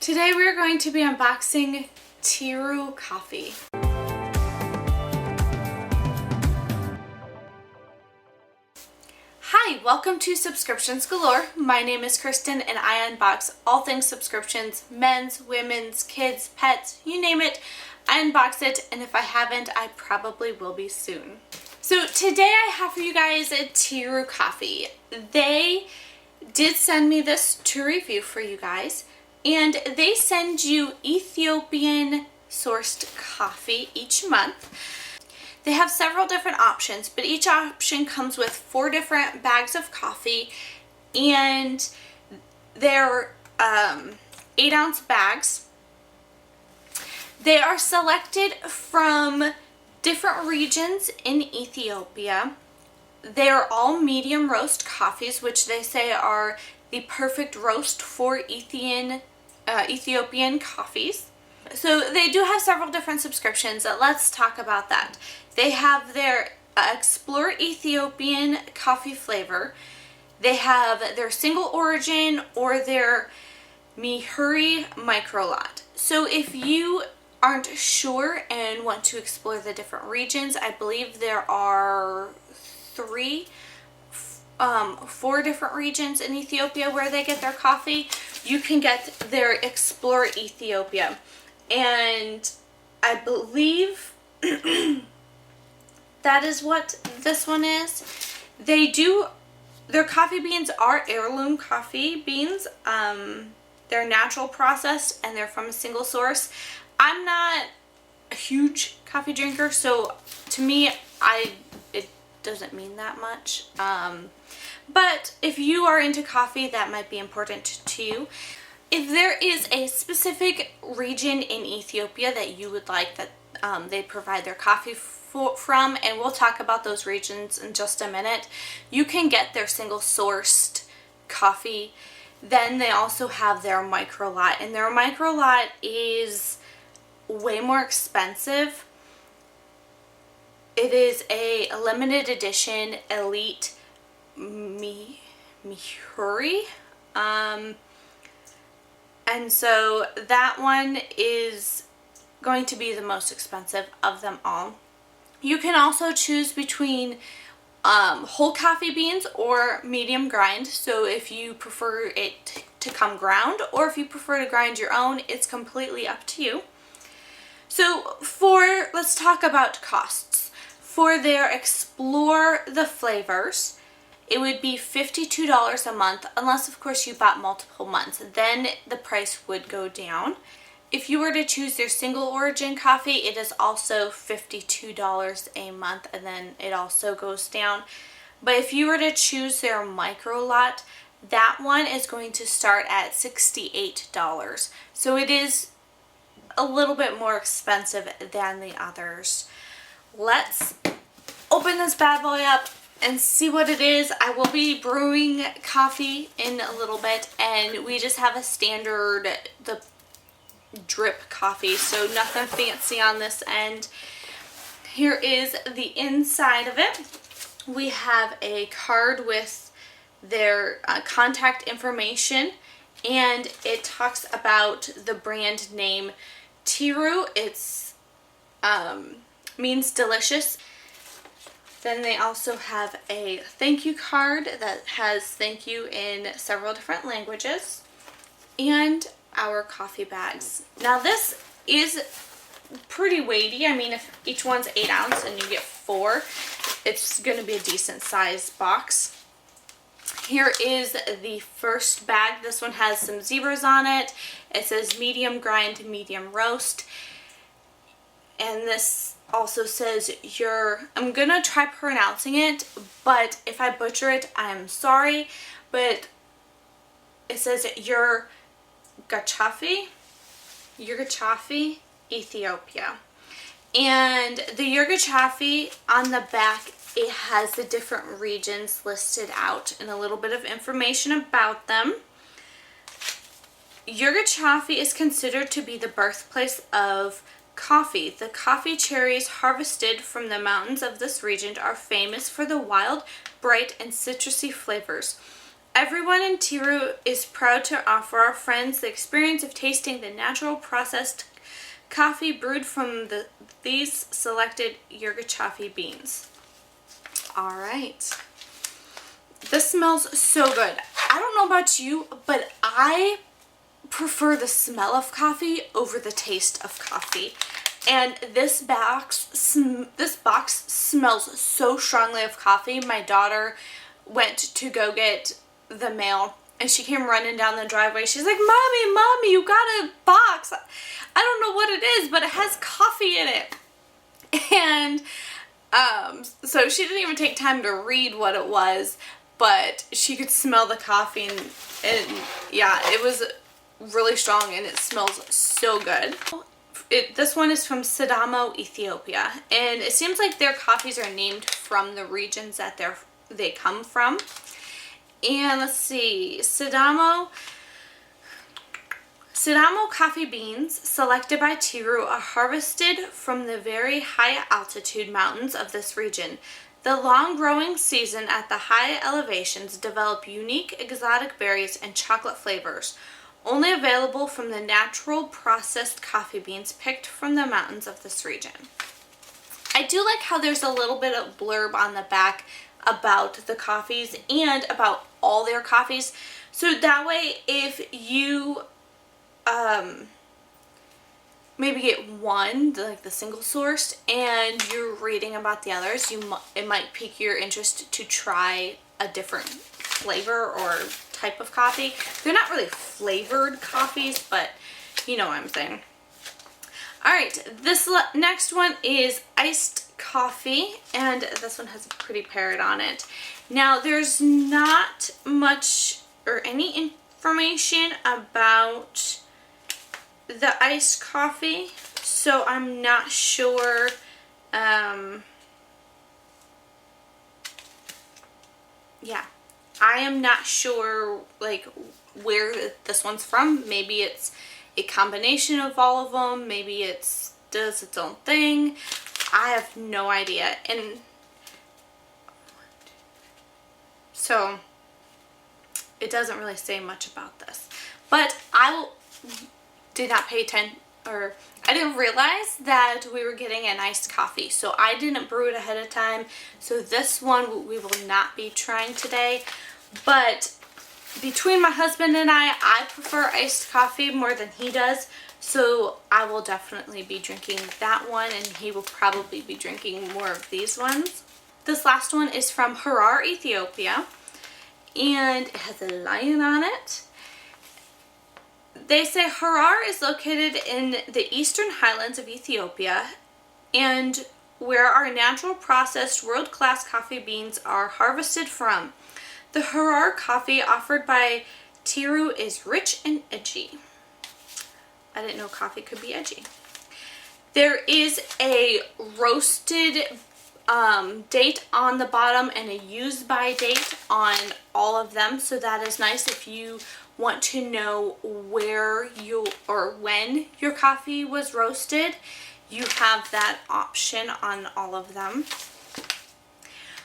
Today we are going to be unboxing Tiru Coffee. Hi, welcome to Subscriptions Galore. My name is Kristen and I unbox all things subscriptions, men's, women's, kids, pets, you name it. I unbox it, and if I haven't, I probably will be soon. So today I have for you guys a Tiru Coffee. They did send me this to review for you guys. And they send you Ethiopian sourced coffee each month. They have several different options, but each option comes with 4 different bags of coffee, and they're 8-ounce bags. They are selected from different regions in Ethiopia. They are all medium roast coffees, which they say are the perfect roast for Ethiopian coffees. So they do have several different subscriptions. Let's talk about that. They have their Explore Ethiopian coffee flavor. They have their single origin or their Mihuri micro lot. So if you aren't sure and want to explore the different regions, I believe there are 4 different regions in Ethiopia where they get their coffee. You can get their Explore Ethiopia, and I believe that is what this one is. Their coffee beans are heirloom coffee beans. They're natural processed and they're from a single source. I'm not a huge coffee drinker, so to me it doesn't mean that much. But if you are into coffee, that might be important to you. If there is a specific region in Ethiopia that you would like that they provide their coffee from, and we'll talk about those regions in just a minute, you can get their single sourced coffee. Then they also have their micro lot, and their micro lot is way more expensive. It is a limited edition elite Mihuri, and so that one is going to be the most expensive of them all. You can also choose between whole coffee beans or medium grind, so if you prefer it to come ground or if you prefer to grind your own, it's completely up to you. So let's talk about costs. For their Explore the Flavors, it would be $52 a month, unless of course you bought multiple months. Then the price would go down. If you were to choose their single origin coffee, it is also $52 a month, and then it also goes down. But if you were to choose their micro lot, that one is going to start at $68. So it is a little bit more expensive than the others. Let's open this bad boy up and see what it is. I will be brewing coffee in a little bit, and we just have a standard, the drip coffee, so nothing fancy on this end. Here is the inside of it. We have a card with their contact information, and it talks about the brand name Tiru. It's means delicious. Then they also have a thank you card that has thank you in several different languages, and our coffee bags. Now this is pretty weighty. I mean, if each one's 8 ounce and you get 4, it's going to be a decent sized box. Here is the first bag. This one has some zebras on it. It says medium grind, medium roast. And this also says I'm gonna try pronouncing it, but if I butcher it, I'm sorry. But it says Yurgachafi, Ethiopia. And the Yurgachafi on the back, it has the different regions listed out and a little bit of information about them. Yurgachafi is considered to be the birthplace of coffee. The coffee cherries harvested from the mountains of this region are famous for the wild, bright, and citrusy flavors. Everyone in Tiru is proud to offer our friends the experience of tasting the natural processed coffee brewed from these selected yirgacheffe beans. All right. This smells so good. I don't know about you, but I prefer the smell of coffee over the taste of coffee. And this box smells so strongly of coffee. My daughter went to go get the mail and she came running down the driveway. She's like, Mommy, you got a box. I don't know what it is, but it has coffee in it. And so she didn't even take time to read what it was, but she could smell the coffee and yeah, it was really strong and it smells so good. This one is from Sidamo, Ethiopia, and it seems like their coffees are named from the regions that they come from. And let's see, Sidamo coffee beans selected by Tiru are harvested from the very high altitude mountains of this region. The long growing season at the high elevations develop unique exotic berries and chocolate flavors, only available from the natural processed coffee beans picked from the mountains of this region. I do like how there's a little bit of blurb on the back about the coffees and about all their coffees. So that way, if you maybe get one, like the single sourced, and you're reading about the others, it might pique your interest to try a different flavor or type of coffee. They're not really flavored coffees, but you know what I'm saying. Alright, this next one is iced coffee, and this one has a pretty parrot on it. Now, there's not much or any information about the iced coffee, so I'm not sure yeah, I am not sure like where this one's from. Maybe it's a combination of all of them. Maybe it does its own thing. I have no idea. And so it doesn't really say much about this. But I did not pay attention, or I didn't realize that we were getting an iced coffee. So I didn't brew it ahead of time. So this one we will not be trying today. But between my husband and I prefer iced coffee more than he does. So I will definitely be drinking that one, and he will probably be drinking more of these ones. This last one is from Harar, Ethiopia, and it has a lion on it. They say Harar is located in the eastern highlands of Ethiopia, and where our natural processed world-class coffee beans are harvested from. The Harar coffee offered by Tiru is rich and edgy. I didn't know coffee could be edgy. There is a roasted date on the bottom and a use by date on all of them, so that is nice if you want to know where you or when your coffee was roasted. You have that option on all of them.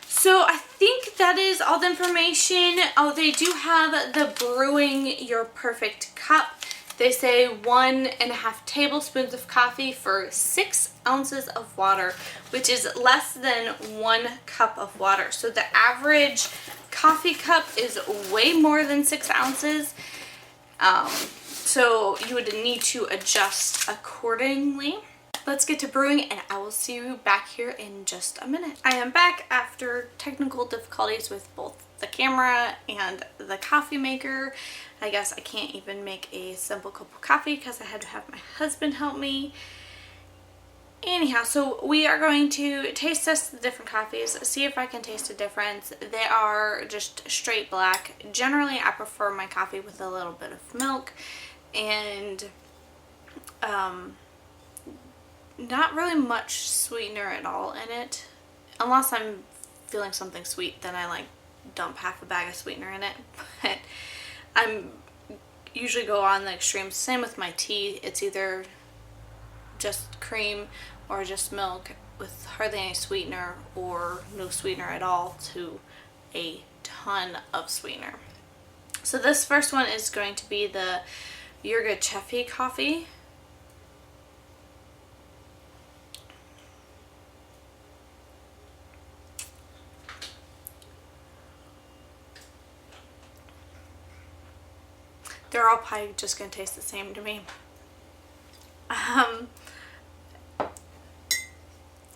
So I think that is all the information. Oh, they do have the Brewing Your Perfect Cup. They say 1.5 tablespoons of coffee for 6 ounces of water, which is less than 1 cup of water. So the average coffee cup is way more than 6 ounces. So you would need to adjust accordingly. Let's get to brewing, and I will see you back here in just a minute. I am back after technical difficulties with both the camera and the coffee maker. I guess I can't even make a simple cup of coffee because I had to have my husband help me. Anyhow, so we are going to taste test the different coffees, see if I can taste a difference. They are just straight black. Generally, I prefer my coffee with a little bit of milk, and not really much sweetener at all in it. Unless I'm feeling something sweet, then I like dump half a bag of sweetener in it. But I'm usually go on the extremes. Same with my tea. It's either just cream or just milk with hardly any sweetener, or no sweetener at all to a ton of sweetener. So this first one is going to be the Tiru coffee. They're all probably just going to taste the same to me. I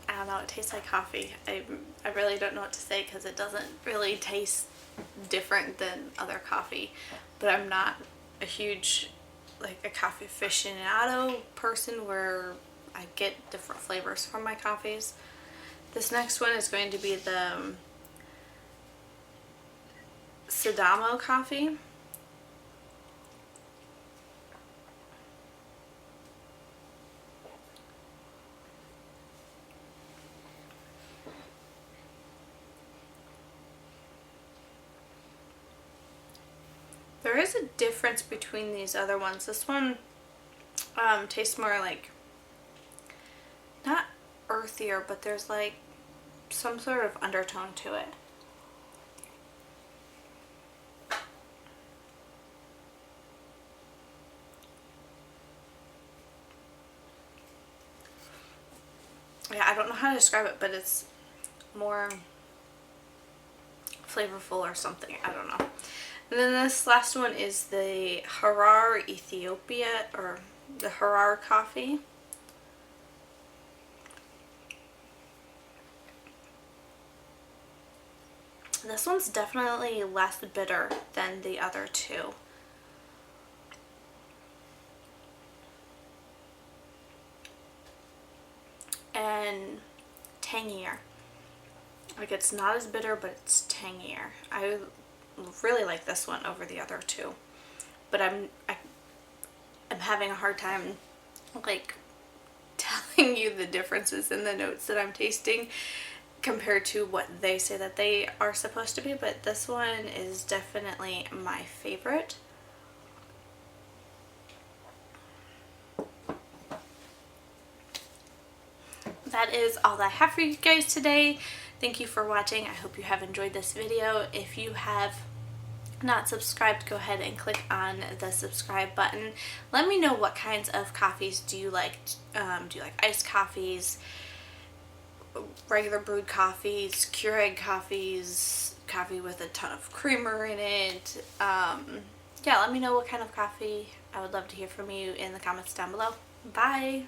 don't know, it tastes like coffee. I really don't know what to say because it doesn't really taste different than other coffee. But I'm not a huge, like, a coffee aficionado person where I get different flavors from my coffees. This next one is going to be the Sidamo coffee. There is a difference between these other ones. This one tastes more like, not earthier, but there's like some sort of undertone to it. Yeah, I don't know how to describe it, but it's more flavorful or something. I don't know. And then this last one is the Harar Ethiopia, or the Harar coffee. This one's definitely less bitter than the other two. And tangier. Like, it's not as bitter, but it's tangier. I really like this one over the other two, but I'm having a hard time like telling you the differences in the notes that I'm tasting compared to what they say that they are supposed to be. But this one is definitely my favorite. That is all I have for you guys today. Thank you for watching. I hope you have enjoyed this video. If you have not subscribed, go ahead and click on the subscribe button. Let me know what kinds of coffees do you like. Do you like iced coffees, regular brewed coffees, Keurig coffees, coffee with a ton of creamer in it? Yeah, let me know what kind of coffee. I would love to hear from you in the comments down below. Bye!